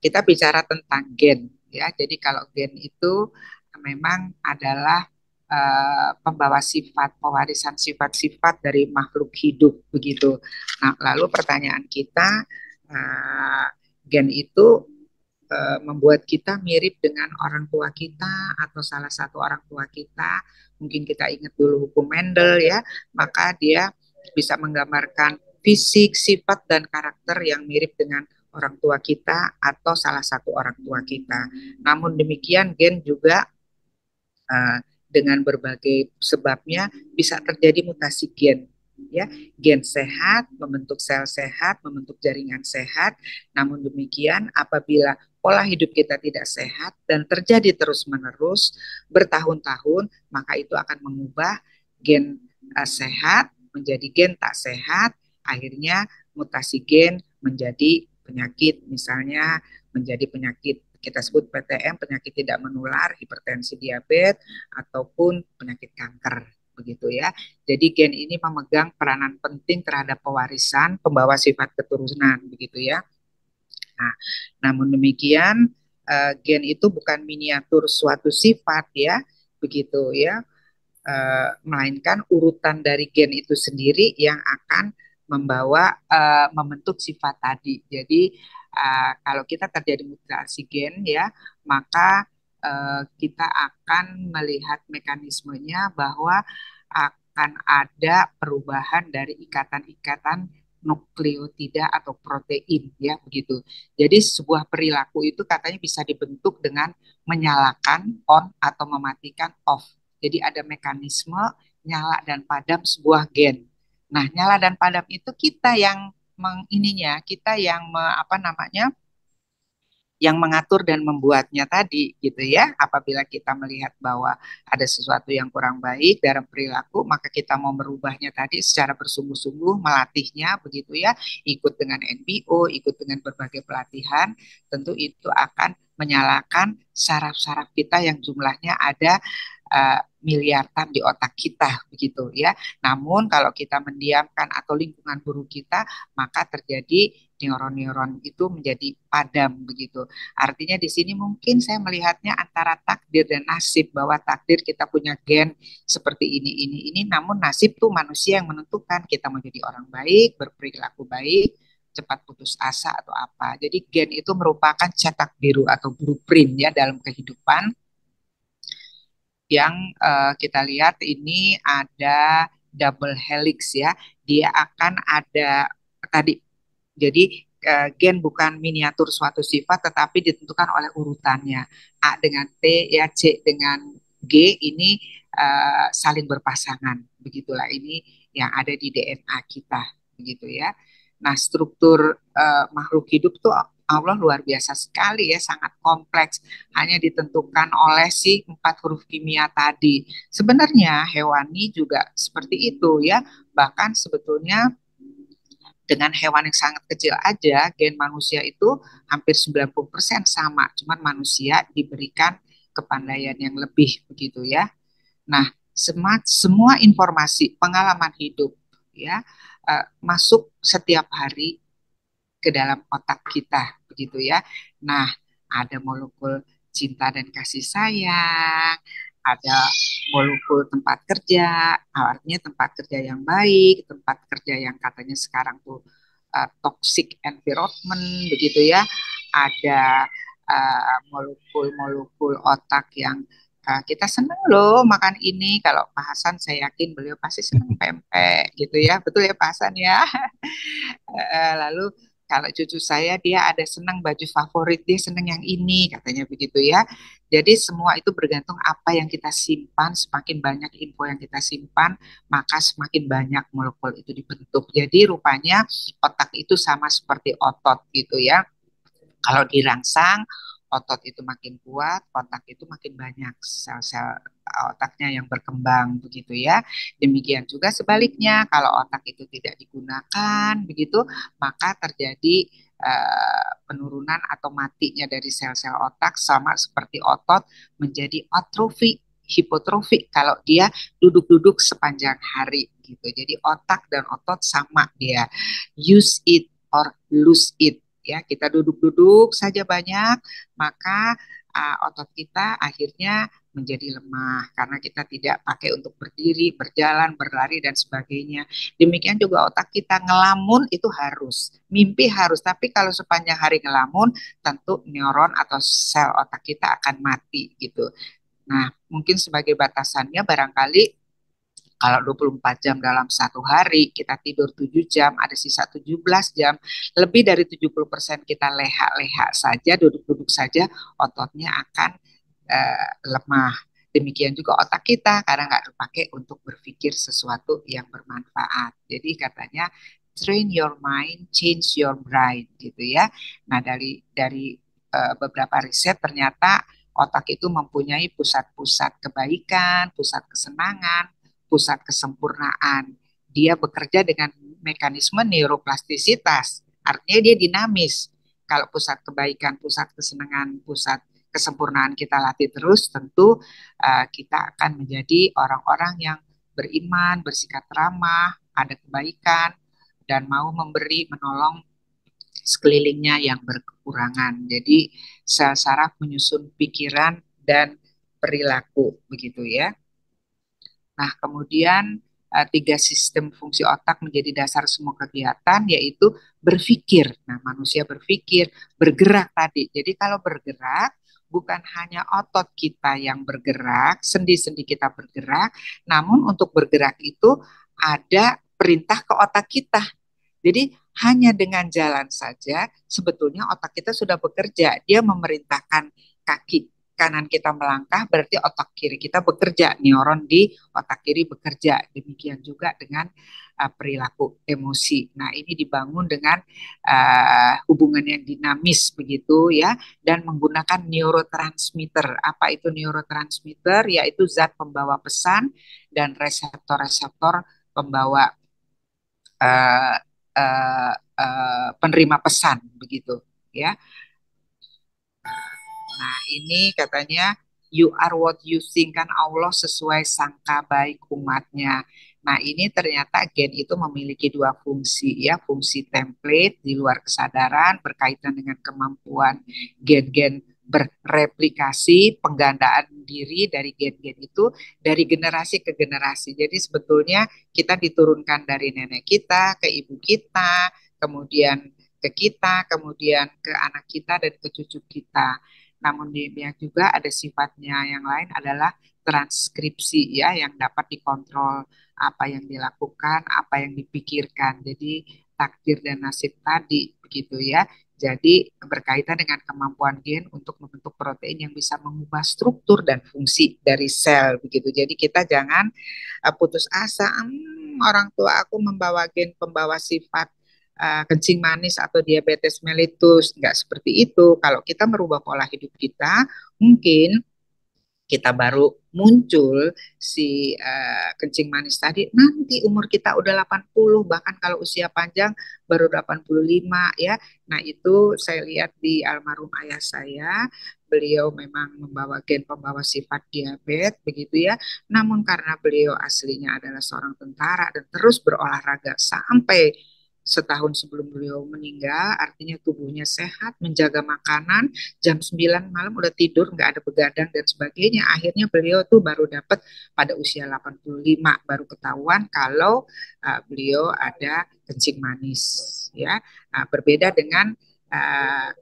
kita bicara tentang gen ya. Jadi kalau gen itu memang adalah pembawa sifat, pewarisan sifat-sifat dari makhluk hidup begitu. Nah, lalu pertanyaan kita, uh, gen itu membuat kita mirip dengan orang tua kita atau salah satu orang tua kita. Mungkin kita ingat dulu hukum Mendel ya, maka dia bisa menggambarkan fisik, sifat, dan karakter yang mirip dengan orang tua kita atau salah satu orang tua kita. Namun demikian gen juga uh, dengan berbagai sebabnya bisa terjadi mutasi gen ya, gen sehat membentuk sel sehat, membentuk jaringan sehat. Namun demikian apabila pola hidup kita tidak sehat dan terjadi terus-menerus bertahun-tahun, maka itu akan mengubah gen sehat menjadi gen tak sehat, akhirnya mutasi gen menjadi penyakit, misalnya menjadi penyakit kita sebut PTM, penyakit tidak menular, hipertensi, diabetes, ataupun penyakit kanker begitu ya. Jadi gen ini memegang peranan penting terhadap pewarisan pembawa sifat keturunan begitu ya. Nah, namun demikian gen itu bukan miniatur suatu sifat ya, begitu ya. Melainkan urutan dari gen itu sendiri yang akan membentuk sifat tadi. Jadi kalau kita terjadi mutasi gen ya, maka kita akan melihat mekanismenya bahwa akan ada perubahan dari ikatan-ikatan nukleotida atau protein ya begitu. Jadi sebuah perilaku itu katanya bisa dibentuk dengan menyalakan on atau mematikan off. Jadi ada mekanisme nyala dan padam sebuah gen. Nah, nyala dan padam itu kita yang kita yang apa namanya? Yang mengatur dan membuatnya tadi gitu ya. Apabila kita melihat bahwa ada sesuatu yang kurang baik dalam perilaku, maka kita mau merubahnya tadi secara bersungguh-sungguh melatihnya begitu ya, ikut dengan NPO, ikut dengan berbagai pelatihan, tentu itu akan menyalakan saraf-saraf kita yang jumlahnya ada miliaran di otak kita begitu ya. Namun kalau kita mendiamkan atau lingkungan buruk kita, maka terjadi neuron-neuron itu menjadi padam begitu. Artinya di sini mungkin saya melihatnya antara takdir dan nasib, bahwa takdir kita punya gen seperti ini, namun nasib tuh manusia yang menentukan kita mau jadi orang baik, berperilaku baik, cepat putus asa atau apa. Jadi gen itu merupakan cetak biru atau blueprint ya dalam kehidupan yang kita lihat ini ada double helix ya. Dia akan ada tadi. Jadi gen bukan miniatur suatu sifat tetapi ditentukan oleh urutannya. A dengan T ya, C dengan G ini saling berpasangan. Begitulah ini yang ada di DNA kita begitu ya. Nah, struktur makhluk hidup tuh Allah luar biasa sekali ya, sangat kompleks. Hanya ditentukan oleh si 4 huruf kimia tadi. Sebenarnya hewani juga seperti itu ya. Bahkan sebetulnya dengan hewan yang sangat kecil aja, gen manusia itu hampir 90% sama. Cuman manusia diberikan kepandaian yang lebih begitu ya. Nah, semua informasi pengalaman hidup ya masuk setiap hari ke dalam otak kita begitu ya. Nah, ada molekul cinta dan kasih sayang, ada molekul tempat kerja, artinya tempat kerja yang baik, tempat kerja yang katanya sekarang tuh toxic environment begitu ya. Ada molekul-molekul otak yang kita senang loh makan ini. Kalau Pak Hasan saya yakin beliau pasti senang pempek gitu ya. Betul ya Pak Hasan ya. Lalu kalau cucu saya dia ada senang baju favorit, dia senang yang ini katanya begitu ya. Jadi semua itu bergantung apa yang kita simpan, semakin banyak info yang kita simpan, maka semakin banyak molekul itu dibentuk. Jadi rupanya otak itu sama seperti otot gitu ya. Kalau dirangsang, otot itu makin kuat, otak itu makin banyak sel-sel otaknya yang berkembang begitu ya. Demikian juga sebaliknya, kalau otak itu tidak digunakan begitu, maka terjadi penurunan atau matinya dari sel-sel otak, sama seperti otot menjadi atrofi, hipotrofi kalau dia duduk-duduk sepanjang hari gitu. Jadi otak dan otot sama dia. Use it or lose it Ya, kita duduk-duduk saja banyak, maka otot kita akhirnya menjadi lemah karena kita tidak pakai untuk berdiri, berjalan, berlari dan sebagainya. Demikian juga otak kita ngelamun itu harus, mimpi harus, tapi kalau sepanjang hari ngelamun, tentu neuron atau sel otak kita akan mati gitu. Nah, mungkin sebagai batasannya barangkali kalau 24 jam dalam satu hari, kita tidur 7 jam, ada sisa 17 jam, lebih dari 70% kita leha-leha saja, duduk-duduk saja, ototnya akan lemah. Demikian juga otak kita, karena nggak dipakai untuk berpikir sesuatu yang bermanfaat. Jadi katanya, train your mind, change your brain, gitu ya. Nah, dari beberapa riset ternyata otak itu mempunyai pusat-pusat kebaikan, pusat kesenangan, pusat kesempurnaan. Dia bekerja dengan mekanisme neuroplastisitas, artinya dia dinamis. Kalau pusat kebaikan, pusat kesenangan, pusat kesempurnaan kita latih terus, tentu kita akan menjadi orang-orang yang beriman, bersikap ramah, ada kebaikan, dan mau memberi, menolong sekelilingnya yang berkekurangan. Jadi sel saraf menyusun pikiran dan perilaku, begitu ya. Nah, kemudian tiga sistem fungsi otak menjadi dasar semua kegiatan, yaitu berpikir. Nah, manusia berpikir, bergerak tadi. Jadi kalau bergerak, bukan hanya otot kita yang bergerak, sendi-sendi kita bergerak, namun untuk bergerak itu ada perintah ke otak kita. Jadi hanya dengan jalan saja sebetulnya otak kita sudah bekerja. Dia memerintahkan kaki kanan kita melangkah, berarti otak kiri kita bekerja, neuron di otak kiri bekerja. Demikian juga dengan perilaku emosi. Nah, ini dibangun dengan hubungan yang dinamis begitu ya, dan menggunakan neurotransmitter. Apa itu neurotransmitter? Yaitu zat pembawa pesan dan reseptor-reseptor pembawa uh, penerima pesan begitu ya. Nah, ini katanya you are what you think, kan Allah sesuai sangka baik umatnya. Nah, ini ternyata gen itu memiliki dua fungsi ya, fungsi template di luar kesadaran berkaitan dengan kemampuan gen-gen bereplikasi, penggandaan diri dari gen-gen itu dari generasi ke generasi. Jadi sebetulnya kita diturunkan dari nenek kita ke ibu kita, kemudian ke kita, kemudian ke anak kita dan ke cucu kita. Namun demikian juga ada sifatnya yang lain adalah transkripsi ya, yang dapat dikontrol apa yang dilakukan, apa yang dipikirkan. Jadi takdir dan nasib tadi begitu ya. Jadi berkaitan dengan kemampuan gen untuk membentuk protein yang bisa mengubah struktur dan fungsi dari sel begitu. Jadi kita jangan putus asa, orang tua aku membawa gen pembawa sifat kencing manis atau diabetes mellitus, nggak seperti itu. Kalau kita merubah pola hidup kita, mungkin kita baru muncul si kencing manis tadi nanti umur kita udah 80, bahkan kalau usia panjang baru 85 ya. Nah, itu saya lihat di almarhum ayah saya, beliau memang membawa gen pembawa sifat diabetes begitu ya. Namun karena beliau aslinya adalah seorang tentara dan terus berolahraga sampai setahun sebelum beliau meninggal, artinya tubuhnya sehat, menjaga makanan, jam 9 malam udah tidur, nggak ada begadang dan sebagainya. Akhirnya beliau tuh baru dapat pada usia 85, baru ketahuan kalau beliau ada kencing manis. Ya, berbeda dengan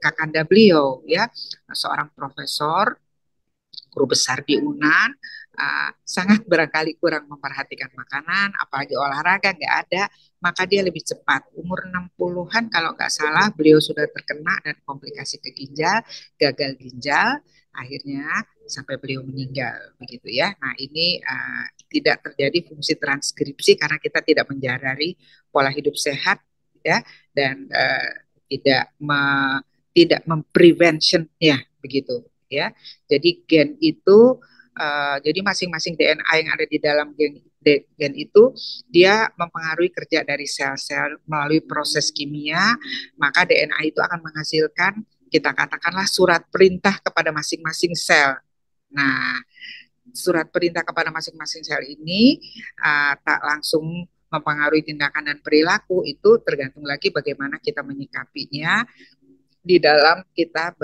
kakanda beliau, ya, seorang profesor guru besar di UNAN, sangat barangkali kurang memperhatikan makanan, apalagi olahraga nggak ada, maka dia lebih cepat. Umur 60-an kalau nggak salah, beliau sudah terkena dan komplikasi ke ginjal, gagal ginjal, akhirnya sampai beliau meninggal, begitu ya. Nah, ini tidak terjadi fungsi transkripsi karena kita tidak menjalani pola hidup sehat, ya, dan tidak memprevention ya, begitu ya. Jadi gen itu jadi masing-masing DNA yang ada di dalam gen itu dia mempengaruhi kerja dari sel-sel melalui proses kimia, maka DNA itu akan menghasilkan, kita katakanlah, surat perintah kepada masing-masing sel. Nah, surat perintah kepada masing-masing sel ini tak langsung mempengaruhi tindakan dan perilaku, itu tergantung lagi bagaimana kita menyikapinya, di dalam kita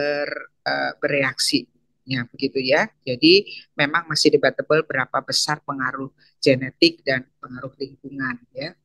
bereaksi. Ya, begitu ya. Jadi memang masih debatable berapa besar pengaruh genetik dan pengaruh lingkungan ya.